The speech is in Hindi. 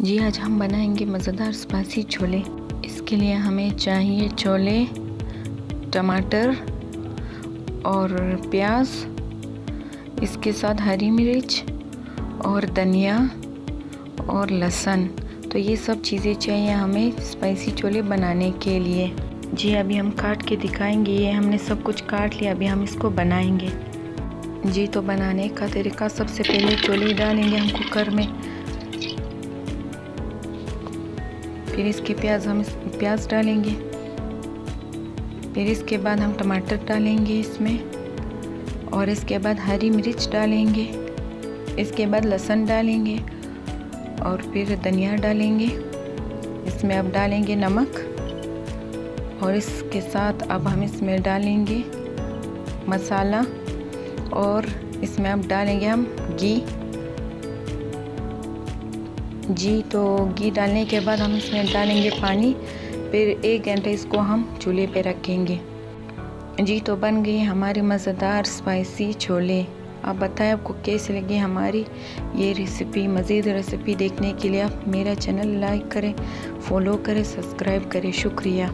जी आज हम बनाएंगे मज़ेदार स्पाइसी छोले। इसके लिए हमें चाहिए छोले, टमाटर और प्याज, इसके साथ हरी मिर्च और धनिया और लहसुन। तो ये सब चीज़ें चाहिए हमें स्पाइसी छोले बनाने के लिए। जी अभी हम काट के दिखाएंगे। ये हमने सब कुछ काट लिया, अभी हम इसको बनाएंगे। जी तो बनाने का तरीका, सबसे पहले छोले डालेंगे हम कुकर में, फिर इसके प्याज डालेंगे, फिर इसके बाद हम टमाटर डालेंगे इसमें, और इसके बाद हरी मिर्च डालेंगे, इसके बाद लहसुन डालेंगे और फिर धनिया डालेंगे। इसमें अब डालेंगे नमक, और इसके साथ अब हम इसमें डालेंगे मसाला, और इसमें अब डालेंगे हम घी तो घी डालने के बाद हम इसमें डालेंगे पानी, फिर 1 घंटा इसको हम चूल्हे पे रखेंगे। जी तो बन गई हमारी मज़ेदार स्पाइसी छोले। आप बताएं आपको कैसी लगी हमारी ये रेसिपी। मज़ीद रेसिपी देखने के लिए आप मेरा चैनल लाइक करें, फॉलो करें, सब्सक्राइब करें। शुक्रिया।